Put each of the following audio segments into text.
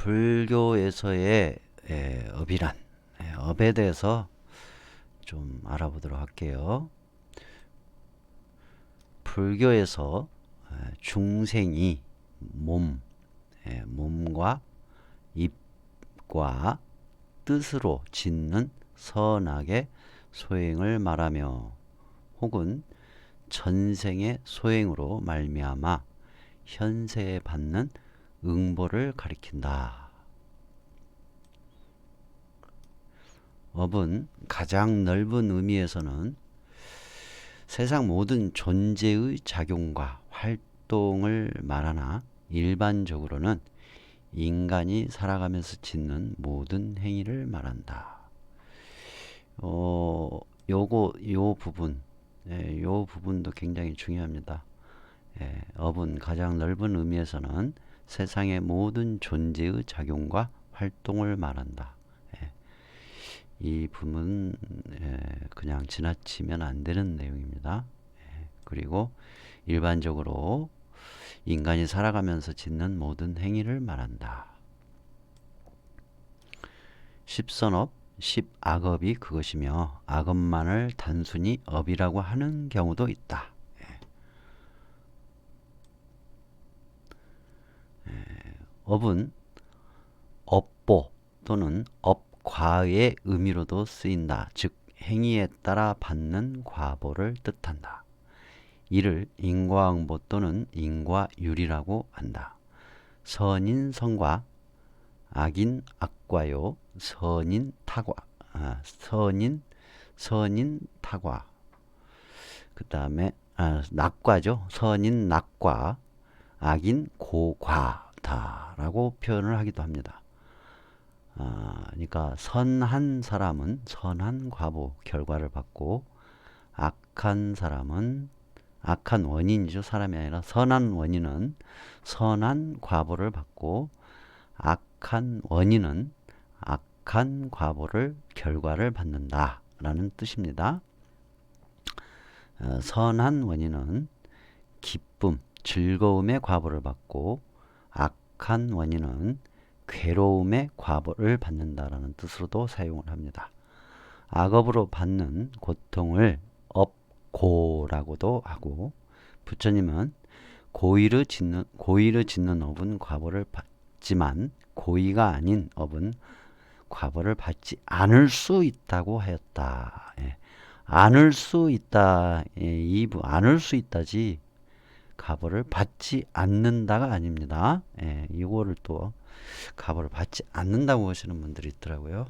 불교에서의 업이란 업에 대해서 좀 알아보도록 할게요. 불교에서 중생이 몸과 입과 뜻으로 짓는 선악의 소행을 말하며 혹은 전생의 소행으로 말미암아 현세에 받는 응보를 가리킨다. 업은 가장 넓은 의미에서는 세상 모든 존재의 작용과 활동을 말하나 일반적으로는 인간이 살아가면서 짓는 모든 행위를 말한다. 요 부분도 굉장히 중요합니다. 업은 가장 넓은 의미에서는 세상의 모든 존재의 작용과 활동을 말한다. 이 부분 그냥 지나치면 안 되는 내용입니다. 그리고 일반적으로 인간이 살아가면서 짓는 모든 행위를 말한다. 십선업, 십악업이 그것이며 악업만을 단순히 업이라고 하는 경우도 있다. 업은 업보 또는 업과의 의미로도 쓰인다. 즉 행위에 따라 받는 과보를 뜻한다. 이를 인과응보 또는 인과율이라고 한다. 선인 선과 악인 악과요. 선인 타과. 그 다음에 낙과죠. 선인 낙과, 악인 고과다라고 표현을 하기도 합니다. 그러니까 선한 사람은 선한 과보 결과를 받고 악한 사람은 악한 원인이죠. 사람이 아니라 선한 원인은 선한 과보를 받고 악한 원인은 악한 과보를 결과를 받는다 라는 뜻입니다. 선한 원인은 기쁨, 즐거움의 과보를 받고 악한 원인은 괴로움의 과보를 받는다라는 뜻으로도 사용을 합니다. 악업으로 받는 고통을 업고라고도 하고 부처님은 고의를 짓는 업은 과보를 받지만 고의가 아닌 업은 과보를 받지 않을 수 있다고 하였다. 않을 수 있다. 않을 수 있다지 과보를 받지 않는다가 아닙니다. 이거를 또 과보를 받지 않는다고 하시는 분들이 있더라고요.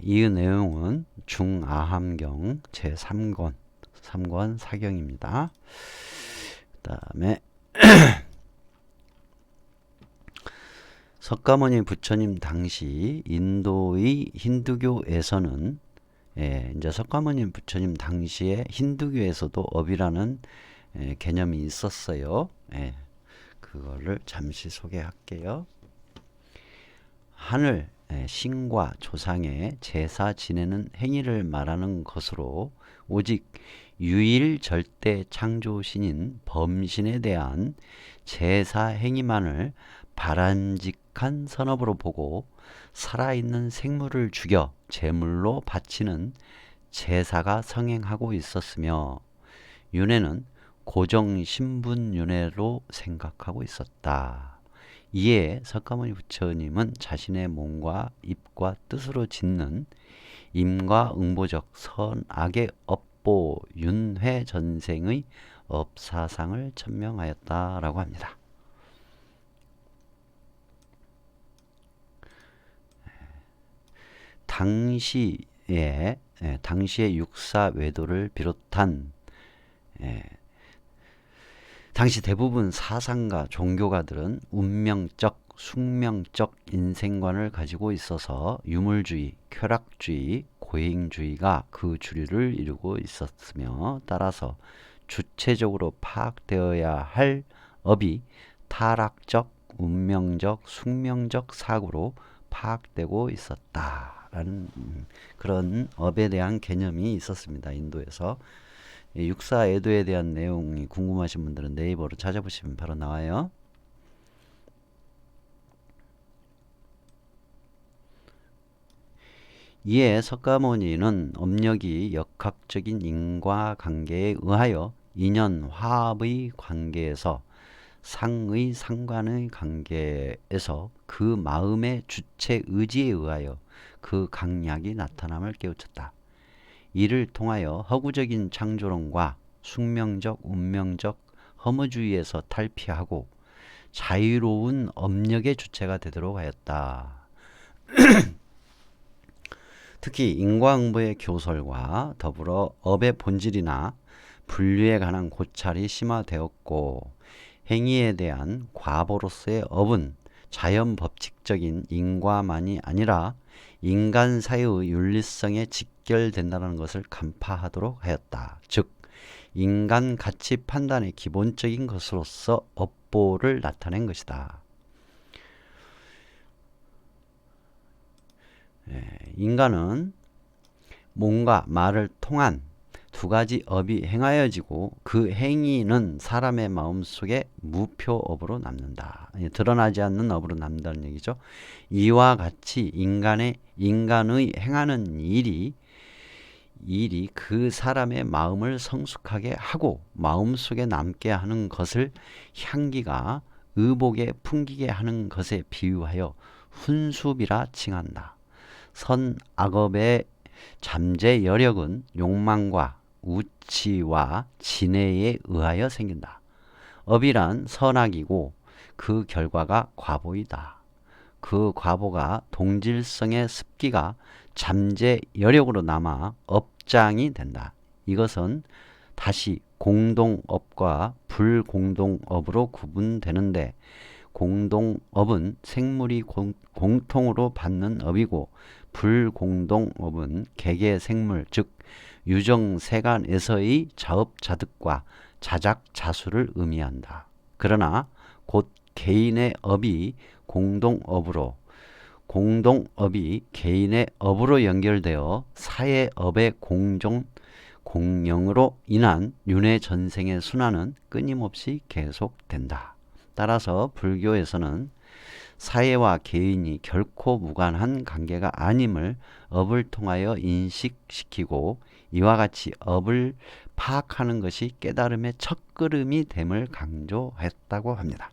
이 내용은 중아함경 제3권 3권 사경입니다. 그 다음에 석가모니 부처님 당시 인도의 힌두교에서는 이제 석가모니 부처님 당시에 힌두교에서도 업이라는 개념이 있었어요. 그거를 잠시 소개할게요. 하늘, 신과 조상의 제사 지내는 행위를 말하는 것으로 오직 유일 절대 창조신인 범신에 대한 제사 행위만을 바람직한 선업으로 보고 살아있는 생물을 죽여 제물로 바치는 제사가 성행하고 있었으며 윤회는 고정 신분 윤회로 생각하고 있었다. 이에 석가모니 부처님은 자신의 몸과 입과 뜻으로 짓는 임과응보적 선악의 업보 윤회 전생의 업사상을 천명하였다라고 합니다. 당시의 육사 외도를 비롯한 당시 대부분 사상가, 종교가들은 운명적, 숙명적 인생관을 가지고 있어서 유물주의, 쾌락주의, 고행주의가 그 주류를 이루고 있었으며 따라서 주체적으로 파악되어야 할 업이 타락적, 운명적, 숙명적 사고로 파악되고 있었다라는 그런 업에 대한 개념이 있었습니다. 인도에서. 육사애도에 대한 내용이 궁금하신 분들은 네이버로 찾아보시면 바로 나와요. 이에 석가모니는 업력이 역학적인 인과관계에 의하여 인연 화합의 관계에서 상의 상관의 관계에서 그 마음의 주체 의지에 의하여 그 강약이 나타남을 깨우쳤다. 이를 통하여 허구적인 창조론과 숙명적 운명적 허무주의에서 탈피하고 자유로운 업력의 주체가 되도록 하였다. 특히 인과응보의 교설과 더불어 업의 본질이나 분류에 관한 고찰이 심화되었고 행위에 대한 과보로서의 업은 자연 법칙적인 인과만이 아니라 인간 사회의 윤리성에 직결된다는 것을 간파하도록 하였다. 즉 인간 가치 판단의 기본적인 것으로서 업보를 나타낸 것이다. 인간은 몸과 말을 통한 두 가지 업이 행하여지고 그 행위는 사람의 마음속에 무표업으로 남는다. 드러나지 않는 업으로 남는다는 얘기죠. 이와 같이 인간의 행하는 일이 그 사람의 마음을 성숙하게 하고 마음속에 남게 하는 것을 향기가 의복에 풍기게 하는 것에 비유하여 훈습이라 칭한다. 선악업의 잠재 여력은 욕망과 우치와 진해에 의하여 생긴다. 업이란 선악이고 그 결과가 과보이다. 그 과보가 동질성의 습기가 잠재 여력으로 남아 업장이 된다. 이것은 다시 공동업과 불공동업으로 구분되는데 공동업은 생물이 공통으로 받는 업이고 불공동업은 개개생물 즉 유정세간에서의 자업자득과 자작자수를 의미한다. 그러나 곧 개인의 업이 공동업이 개인의 업으로 연결되어 사회업의 공영으로 인한 윤회전생의 순환은 끊임없이 계속된다. 따라서 불교에서는 사회와 개인이 결코 무관한 관계가 아님을 업을 통하여 인식시키고 이와 같이 업을 파악하는 것이 깨달음의 첫걸음이 됨을 강조했다고 합니다.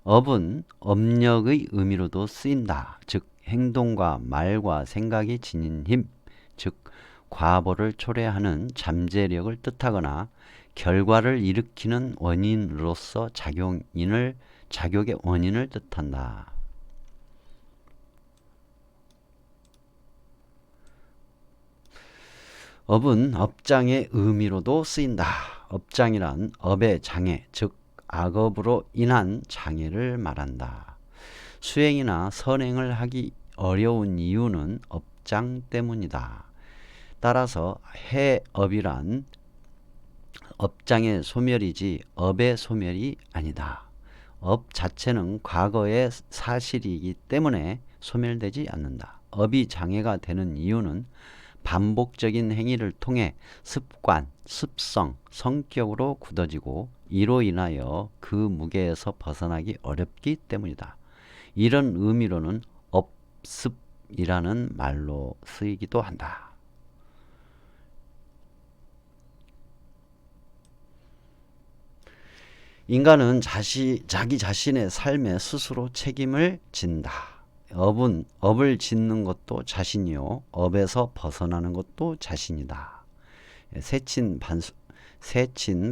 업은 업력의 의미로도 쓰인다. 즉 행동과 말과 생각이 지닌 힘, 즉 과보를 초래하는 잠재력을 뜻하거나 결과를 일으키는 원인으로서 작용의 원인을 뜻한다. 업은 업장의 의미로도 쓰인다. 업장이란 업의 장애, 즉 악업으로 인한 장애를 말한다. 수행이나 선행을 하기 어려운 이유는 업장 때문이다. 따라서 해업이란 업장의 소멸이지 업의 소멸이 아니다. 업 자체는 과거의 사실이기 때문에 소멸되지 않는다. 업이 장애가 되는 이유는 반복적인 행위를 통해 습관, 습성, 성격으로 굳어지고 이로 인하여 그 무게에서 벗어나기 어렵기 때문이다. 이런 의미로는 업습이라는 말로 쓰이기도 한다. 인간은 자기 자신의 삶에 스스로 책임을 진다. 업을 짓는 것도 자신이요 업에서 벗어나는 것도 자신이다. 세친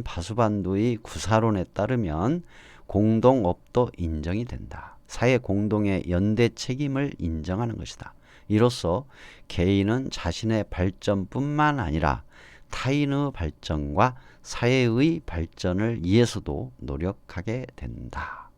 바수반도의 구사론에 따르면 공동업도 인정이 된다. 사회 공동의 연대 책임을 인정하는 것이다. 이로써 개인은 자신의 발전뿐만 아니라 타인의 발전과 사회의 발전을 위해서도 노력하게 된다.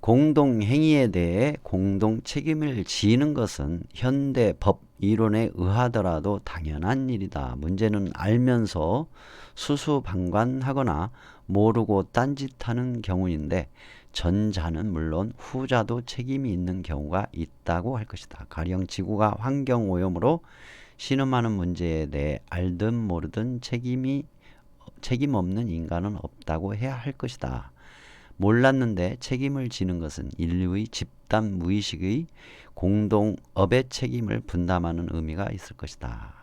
공동행위에 대해 공동책임을 지는 것은 현대 법 이론에 의하더라도 당연한 일이다. 문제는 알면서 수수방관하거나 모르고 딴짓하는 경우인데 전자는 물론 후자도 책임이 있는 경우가 있다고 할 것이다. 가령 지구가 환경오염으로 신음하는 문제에 대해 알든 모르든 책임 없는 인간은 없다고 해야 할 것이다. 몰랐는데 책임을 지는 것은 인류의 집단 무의식의 공동업의 책임을 분담하는 의미가 있을 것이다.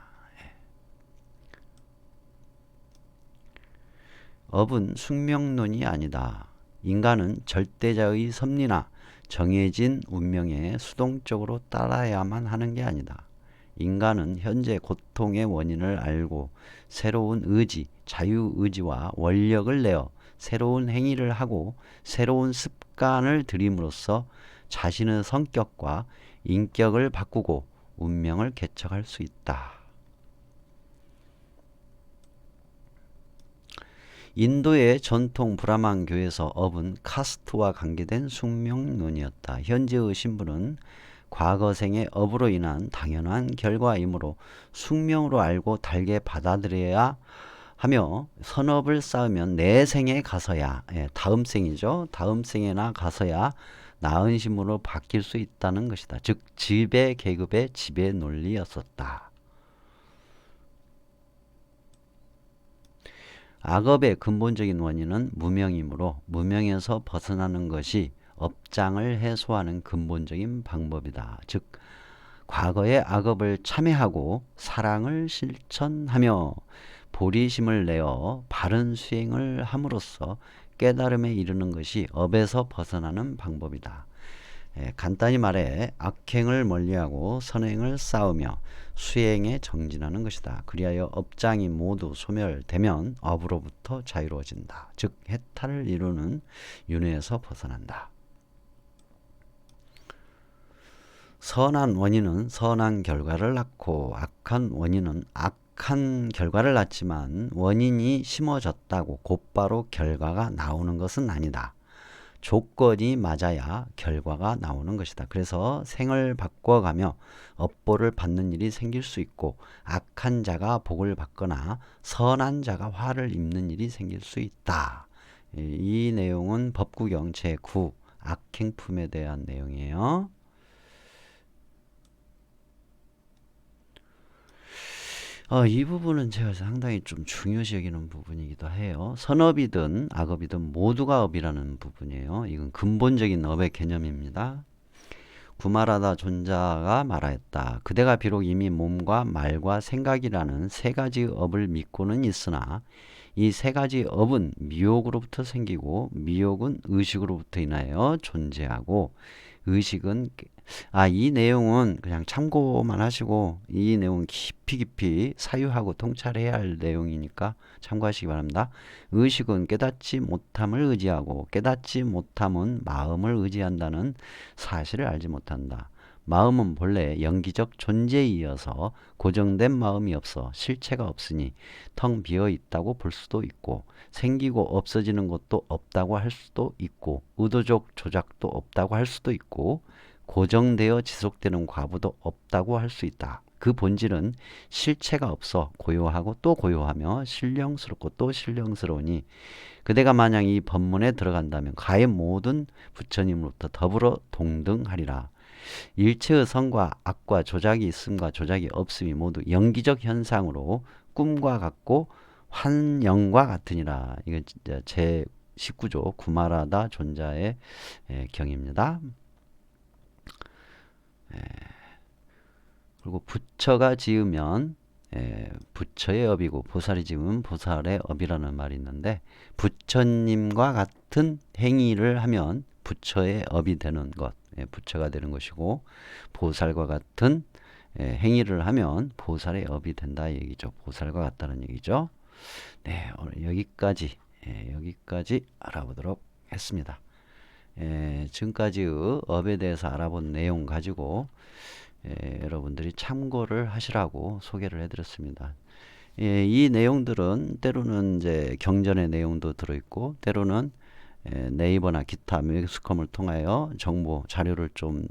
업은 숙명론이 아니다. 인간은 절대자의 섭리나 정해진 운명에 수동적으로 따라야만 하는 게 아니다. 인간은 현재 고통의 원인을 알고 새로운 의지, 자유의지와 원력을 내어 새로운 행위를 하고 새로운 습관을 들임으로써 자신의 성격과 인격을 바꾸고 운명을 개척할 수 있다. 인도의 전통 브라만 교에서 업은 카스트와 관계된 숙명론이었다. 현재의 신분은 과거 생의 업으로 인한 당연한 결과이므로 숙명으로 알고 달게 받아들여야 하며 선업을 쌓으면 내 생에 가서야, 다음 생이죠. 다음 생에나 가서야 나은 신분으로 바뀔 수 있다는 것이다. 즉 지배 계급의 지배 논리였었다. 악업의 근본적인 원인은 무명이므로 무명에서 벗어나는 것이 업장을 해소하는 근본적인 방법이다. 즉 과거의 악업을 참회하고 사랑을 실천하며 보리심을 내어 바른 수행을 함으로써 깨달음에 이르는 것이 업에서 벗어나는 방법이다. 간단히 말해 악행을 멀리하고 선행을 쌓으며 수행에 정진하는 것이다. 그리하여 업장이 모두 소멸되면 업으로부터 자유로워진다. 즉 해탈을 이루는 윤회에서 벗어난다. 선한 원인은 선한 결과를 낳고 악한 원인은 악한 결과를 낳지만 원인이 심어졌다고 곧바로 결과가 나오는 것은 아니다. 조건이 맞아야 결과가 나오는 것이다. 그래서 생을 바꿔가며 업보를 받는 일이 생길 수 있고 악한 자가 복을 받거나 선한 자가 화를 입는 일이 생길 수 있다. 이 내용은 법구경 제9 악행품에 대한 내용이에요. 이 부분은 제가 상당히 좀 중요시 여기는 부분이기도 해요. 선업이든 악업이든 모두가 업이라는 부분이에요. 이건 근본적인 업의 개념입니다. 구마라다 존자가 말하였다. 그대가 비록 이미 몸과 말과 생각이라는 세 가지 업을 믿고는 있으나 이 세 가지 업은 미혹으로부터 생기고 미혹은 의식으로부터 인하여 존재하고 의식은 이 내용은 그냥 참고만 하시고 이 내용은 깊이 사유하고 통찰해야 할 내용이니까 참고하시기 바랍니다. 의식은 깨닫지 못함을 의지하고 깨닫지 못함은 마음을 의지한다는 사실을 알지 못한다. 마음은 본래 영기적 존재에 이어서 고정된 마음이 없어 실체가 없으니 텅 비어 있다고 볼 수도 있고 생기고 없어지는 것도 없다고 할 수도 있고 의도적 조작도 없다고 할 수도 있고 고정되어 지속되는 과부도 없다고 할 수 있다. 그 본질은 실체가 없어 고요하고 또 고요하며 신령스럽고 또 신령스러우니 그대가 만약 이 법문에 들어간다면 가의 모든 부처님으로부터 더불어 동등하리라. 일체의 선과 악과 조작이 있음과 조작이 없음이 모두 영기적 현상으로 꿈과 같고 환영과 같으니라. 이건 제 19조 구마라다 존자의 경입니다. 그리고 부처가 지으면 부처의 업이고 보살이 지으면 보살의 업이라는 말이 있는데 부처님과 같은 행위를 하면 부처의 업이 되는 것, 부처가 되는 것이고 보살과 같은 행위를 하면 보살의 업이 된다 얘기죠. 보살과 같다는 얘기죠. 네, 오늘 여기까지 알아보도록 했습니다. 지금까지의 업에 대해서 알아본 내용 가지고 여러분들이 참고를 하시라고 소개를 해드렸습니다. 이 내용들은 때로는 이제 경전의 내용도 들어있고 때로는 네이버나 기타 매스컴을 통하여 정보 자료를 좀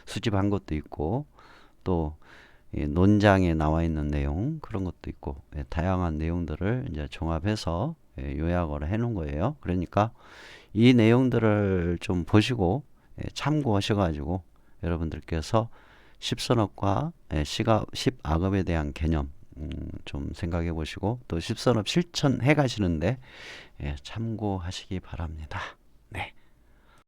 수집한 것도 있고 또 논장에 나와 있는 내용 그런 것도 있고 다양한 내용들을 이제 종합해서 요약을 해 놓은 거예요. 그러니까 이 내용들을 좀 보시고 참고하셔 가지고 여러분들께서 십선업과 십악업에 대한 개념 좀 생각해 보시고 또 십선업 실천해 가시는데 참고하시기 바랍니다. 네.